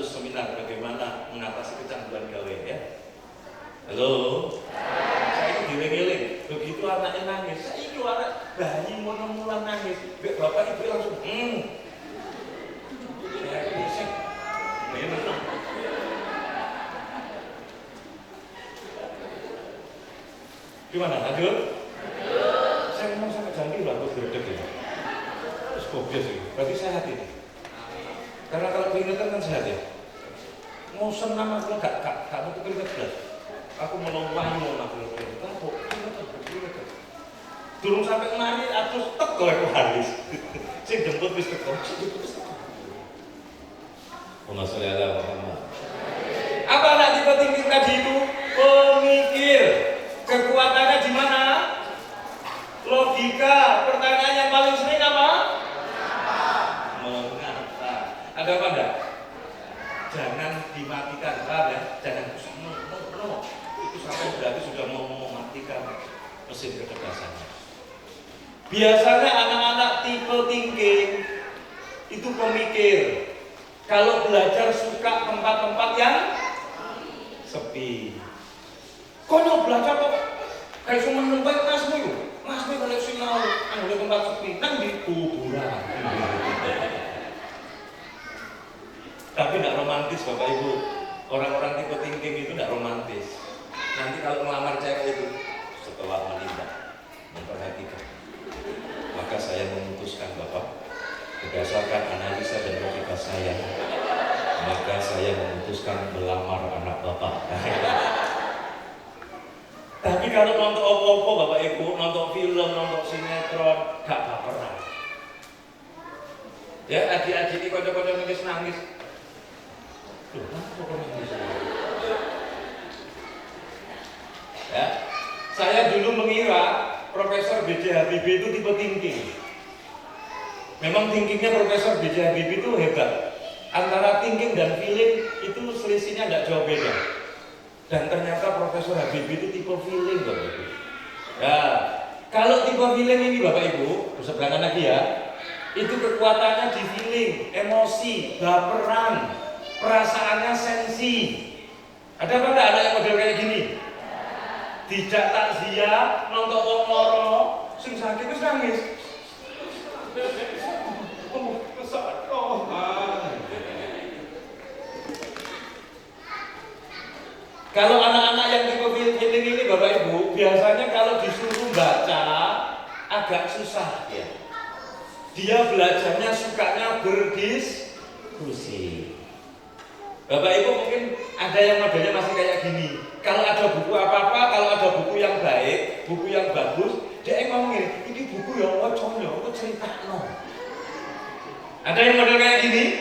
kasus seminar bagaimana mengatasi kecanduan gawe ya. Halo. Saya giling-giling, begitu anaknya nangis, saya itu anak bayi mau mulan nangis, bapak ibu langsung gimana? Lanjut? Saya ngomong sampai janji udah aku gerdek ya. Terus gobias ini, berarti sehat ini. Karena kalau keringetan kan sehat ya. Mau senam aku gak mau keringet belas. Aku menolong mau nak keringet, aku keringet. Durung sampai kemari, aku teko aku habis. Sing jemput wis teko. Allahumma sholli ala Muhammad. Apa anak tipe tinggi tadi itu? Pemikir. Kekuatannya di mana? Logika. Pertanyaan yang paling sering apa? Mengapa? Ada apa enggak? Jangan dimatikan, paham ya? Jangan no. Itu sampai berarti sudah mau mematikan mesin kecerdasannya. Biasanya anak-anak tipe thinking itu pemikir. Kalau belajar suka tempat-tempat yang sepi. Konyol belajar kok kayak cuma nempat masmu kalau sinau di tempat sepi nang di kuburan. Tapi tidak romantis Bapak Ibu. Orang-orang tipe thinking itu tidak romantis. Nanti kalau melamar cewek itu setelah menikah memperhatikan. Maka saya memutuskan Bapak berdasarkan analisa dan logika saya. Maka saya memutuskan melamar anak Bapak. Tapi kalau nonton opo-opo Bapak Ibu, nonton film, nonton sinetron, gak baperan. Ya adik-adik ini kocok-kocok nangis. Loh, kenapa kok nangis? Ya, saya dulu mengira Profesor B.J. Habibie itu tipe thinking. Memang thinkingnya Profesor B.J. Habibie itu hebat. Antara thinking dan feeling itu selisihnya tidak jauh beda. Dan ternyata Profesor Habibie itu tipe feeling Bapak Ibu. Ya, kalau tipe feeling ini Bapak Ibu, seberangan lagi ya, itu kekuatannya di feeling, emosi, baperan, perasaannya sensi. Ada apa enggak anak yang model kayak gini? Tidak takziah, nonton wong loro, sing sakit terus nangis. Kalau anak-anak yang tipe feeling ini Bapak Ibu, biasanya kalau disuruh baca agak susah ya. Dia belajarnya sukanya berdiskusi. Bapak Ibu mungkin ada yang modelnya masih kayak gini. Kalau ada buku apa-apa, kalau ada buku yang baik, buku yang bagus, dia ngomongin, ini buku yang waconyo, itu cerita no. Ada yang model kayak gini?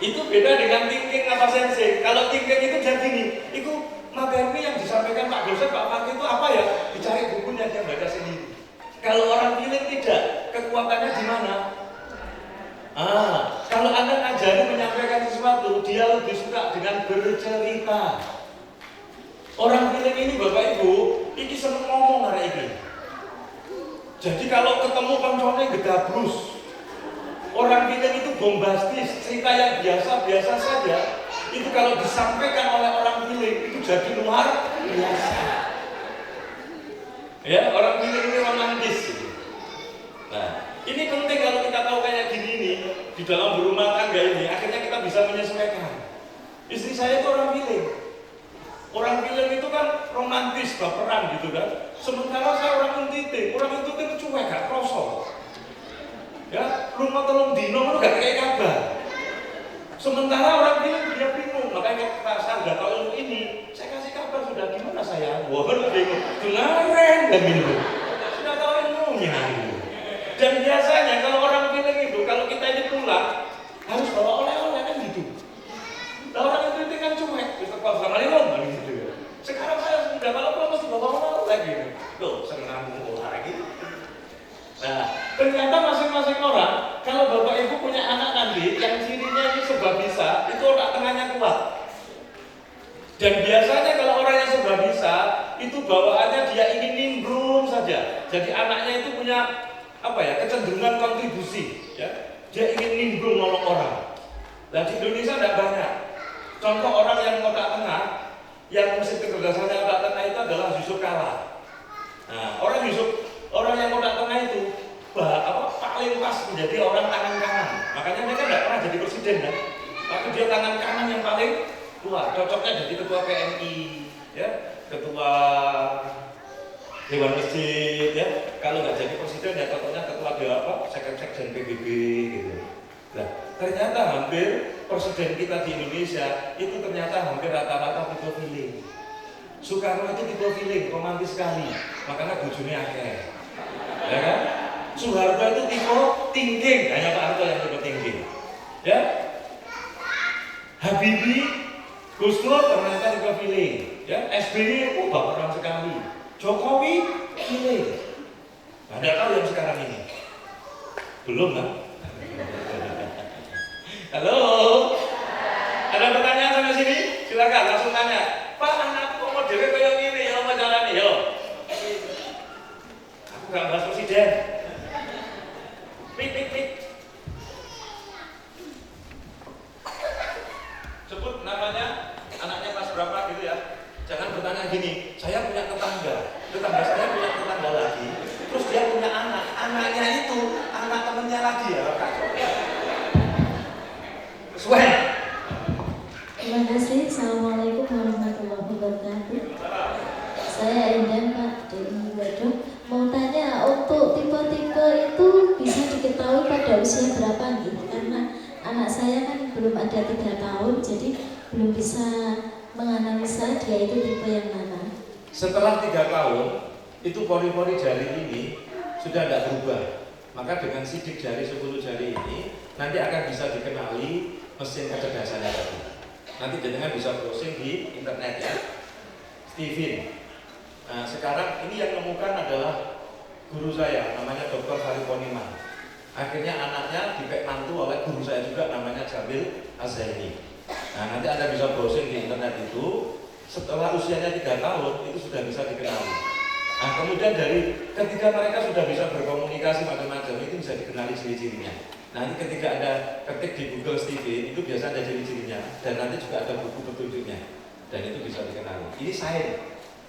Itu beda dengan thinking apa sensei. Kalau thinking itu jadi gini, itu materi yang disampaikan Pak dosen, Pak Fakih itu apa ya? Dicari bukunya, dia baca sendiri. Kalau orang feeling tidak, kekuatannya di mana? Kalau Anda ngajari menyampaikan sesuatu, dia lebih suka dengan bercerita. Orang feeling ini Bapak Ibu, ini seneng ngomong hari ini. Jadi kalau ketemu konconnya gedabrus. Orang feeling itu bombastis, cerita yang biasa-biasa saja. Itu kalau disampaikan oleh orang feeling, itu jadi luar biasa. Ya, orang feeling ini romantis. Nah, ini penting kalau kita tahu kayak gini nih, di dalam berumah tangga ini, akhirnya kita bisa menyesuaikan. Istri saya itu orang feeling. Orang film itu kan romantis, baperan gitu kan. Sementara saya orang intuitif itu cuek, gak krosol. Ya, lu mau tolong dino, lu gak kayak kabar. Sementara orang film dia bingung, makanya saya udah tahu ilmu ini, saya kasih kabar sudah gimana saya. Wah, lu bingung, kemarin dan bingung. Sudah tahu ilmunya. Dan biasanya kalau orang film itu, kalau kita ini pulang harus bawa oleh-oleh kan gitu. Nah, orang intuitif kan cuek, bisa kuasa malilong gitu ya. Sekarang saya sudah kalau pulang mesti bawa oleh-oleh lagi. Loh, senang lagi. Nah, ternyata masing-masing orang, kalau Bapak Ibu punya anak nanti yang cirinya ini serba bisa, itu otak tengahnya kuat. Dan biasanya kalau orang yang serba bisa, itu bawaannya dia ingin nimbrung saja. Jadi anaknya itu punya apa ya, kecenderungan kontribusi, ya. Dia ingin nimbrung nolong orang. Nah di Indonesia tidak banyak. Contoh orang yang otak tengah, yang mesin kecerdasannya otak tengah itu adalah Yusuf Kala. Nah, orang yang otak tengah itu paling pas menjadi orang tangan kanan. Makanya dia kan tidak pernah jadi presiden kan. Tapi dia tangan kanan yang paling kuat. Cocoknya jadi ketua PMI, ya, ketua Dewan Masjid, ya. Kalau nggak jadi presiden ya cocoknya ketua sekjen PBB gitu. Nah, ternyata hampir presiden kita di Indonesia itu ternyata hampir rata-rata tipe feeling. Soekarno itu tipe feeling, romantis sekali, makanya bojone akeh. Ya kan? Soeharto itu tipe thinking, hanya Pak Harto yang tipe thinking. Ya. Habibie, Gus Dur ternyata tipe feeling. Ya, SBY baperan sekali. Jokowi feeling. Nah, Anda tahu yang sekarang ini? Belum kan? Halo, ada pertanyaan sampai sini? Silakan langsung tanya. Pak, anakku mau modelnya kayak gini ya, apa caranya? Yo, aku gak bahas presiden. Pik. Sebut namanya, anaknya kelas berapa gitu ya. Jangan bertanya gini, saya punya tetangga saya punya tetangga lagi. Terus dia punya anaknya itu anak temennya lagi ya. Terima kasih. Assalamualaikum warahmatullahi wabarakatuh. Saya Indah Pak dari Waduh. Mau tanya, untuk tipe-tipe itu bisa diketahui pada usia berapa gitu? Karena anak saya kan belum ada 3 tahun, jadi belum bisa menganalisa dia itu tipe yang mana. Setelah 3 tahun, itu pori-pori jari ini sudah tidak berubah. Maka dengan sidik jari 10 jari ini nanti akan bisa dikenali mesin kecerdasannya tadi. Nanti jenengan bisa browsing di internet ya. Steven. Nah, sekarang ini yang menemukan adalah guru saya, namanya Dr. Hariponiman. Akhirnya anaknya mantu oleh guru saya juga, namanya Jamil Azhaini. Nah, nanti Anda bisa browsing di internet itu. Setelah usianya 3 tahun itu sudah bisa dikenali. Nah, kemudian dari ketika mereka sudah bisa berkomunikasi macam-macam, itu bisa dikenali ciri-cirinya. Nanti ketika Anda ketik di Google Steven, itu biasa ada ciri-cirinya, dan nanti juga ada buku petunjuknya, dan itu bisa dikenali. Ini sains,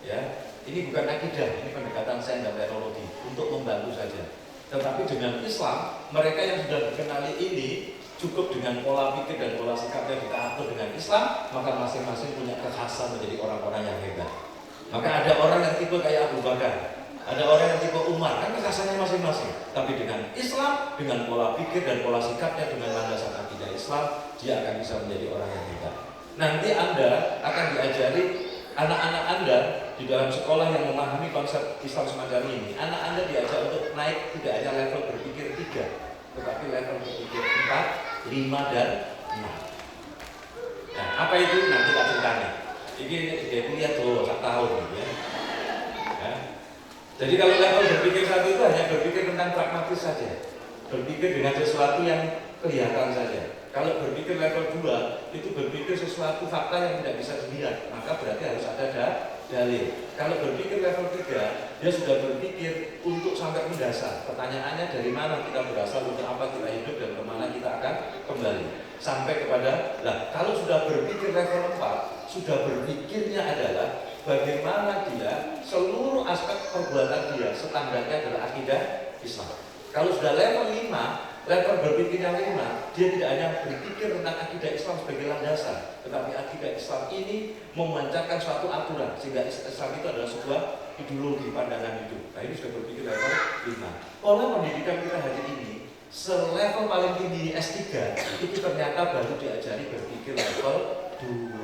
ya. Ini bukan akidah, ini pendekatan sains dan teknologi untuk membantu saja. Tetapi dengan Islam, mereka yang sudah dikenali ini cukup dengan pola pikir dan pola sikapnya kita atur dengan Islam, maka masing-masing punya kekhasan menjadi orang-orang yang hebat. Maka ada orang yang tipe kayak Abu Bakar, ada orang yang tipe Umar, kan kekhasannya masing-masing. Tapi dengan Islam, dengan pola pikir dan pola sikapnya, dengan landasan akidah Islam, dia akan bisa menjadi orang yang hebat. Nanti Anda akan diajari, anak-anak Anda di dalam sekolah yang memahami konsep Islam semacam ini, anak Anda diajak untuk naik tidak hanya level berpikir 3, tetapi level berpikir 4, 5, dan 6. Nah, apa itu? Nanti tak ceritanya. Ini dia kuliah tuh 1 tahun gitu ya. Jadi kalau level berpikir 1 itu hanya berpikir tentang pragmatis saja, berpikir dengan sesuatu yang kelihatan saja. Kalau berpikir level 2 itu berpikir sesuatu fakta yang tidak bisa dilihat, maka berarti harus ada dalil. Kalau berpikir level 3, dia sudah berpikir untuk sampai mendasar. Pertanyaannya dari mana kita berasal, untuk apa kita hidup, dan kemana kita akan kembali. Sampai kepada, kalau sudah berpikir level 4, sudah berpikirnya adalah bagaimana dia seluruh aspek perbuatan dia standarnya adalah akidah Islam. Kalau sudah level 5, level berpikirnya 5, dia tidak hanya berpikir tentang akidah Islam sebagai landasan, tetapi akidah Islam ini memancarkan suatu aturan, sehingga Islam itu adalah sebuah ideologi pandangan hidup. Nah, ini sudah berpikir level 5. Pola pendidikan kita hari ini, selevel paling tinggi S3, itu ternyata baru diajari berpikir level 2.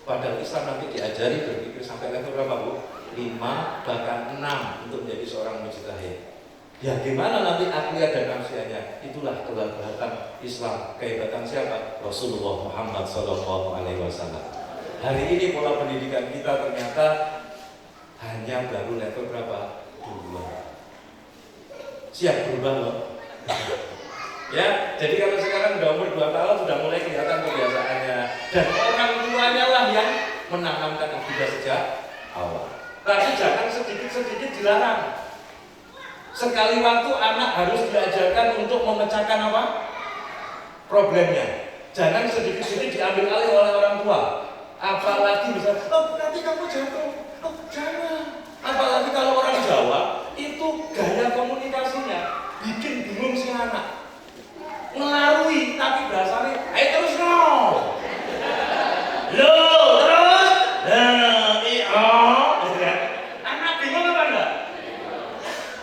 Padahal Islam nanti diajari berpikir sampai level berapa, Bu? 5, bahkan 6 untuk menjadi seorang mujtahid. Ya gimana nanti akliyah dan nafsiyahnya? Itulah kehebatan Islam. Kehebatan siapa? Rasulullah Muhammad SAW. Hari ini pola pendidikan kita ternyata hanya baru level berapa? 2. Siap berubah loh. Ya, jadi kalau sekarang udah umur 2 tahun sudah mulai kelihatan kebiasaannya, dan orang tuanya lah yang menanamkan akidah sejak awal. Tapi jangan sedikit-sedikit dilarang. Sekali waktu anak harus diajarkan untuk memecahkan apa? Problemnya. Jangan sedikit-sedikit diambil alih oleh orang tua. Apalagi bisa, oh nanti kamu jatuh. Oh jangan. Apalagi kalau orang Jawa itu gaya komunikasinya bikin bingung si anak. Ngelarui tapi bahasanya, ayo terus no. Lo terus. Gitu kan? Anak bingung apa enggak?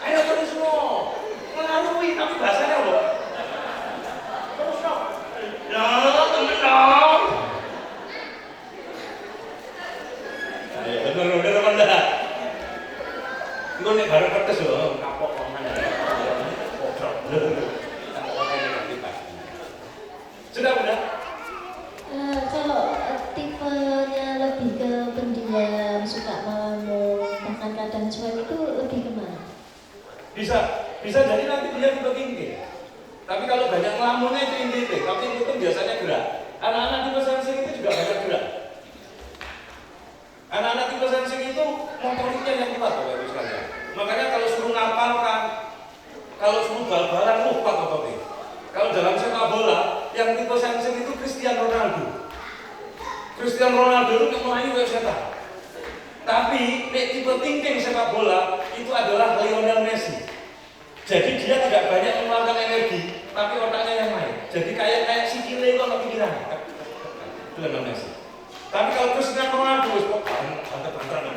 Ayo terus no. Ngelarui tapi bahasanya apa? Terus no. Lo temen dong. Ayo bener teman dah. Gue nih baru kertas loh, kapok omongan. Sudah udah. Kalau tipenya lebih ke pendiam, suka melamun, bahkan kadang cuek itu lebih kemana? Bisa jadi nanti dia tipe tinggi. Tapi kalau banyak ngelamunnya itu inti. Tapi itu biasanya gerak. Anak-anak tipe sensing itu juga banyak gerak. Anak-anak tipe sensing itu motoriknya yang kuat Bapak Ibu sekalian. Makanya kalau suruh ngapalkan, kalau suruh bal-balan kuat otaknya. Kalau dalam sepak bola, yang tipe sensing itu Cristiano Ronaldo. Cristiano Ronaldo itu Melayu kayak setan. Tapi tipe thinking sepak bola itu adalah Lionel Messi. Jadi dia tidak banyak mengeluarkan energi, tapi otaknya yang lain. Jadi kayak sikile kalau pikirannya. Lionel Messi. Tapi kalau Cristiano Ronaldo, kok banter-banteran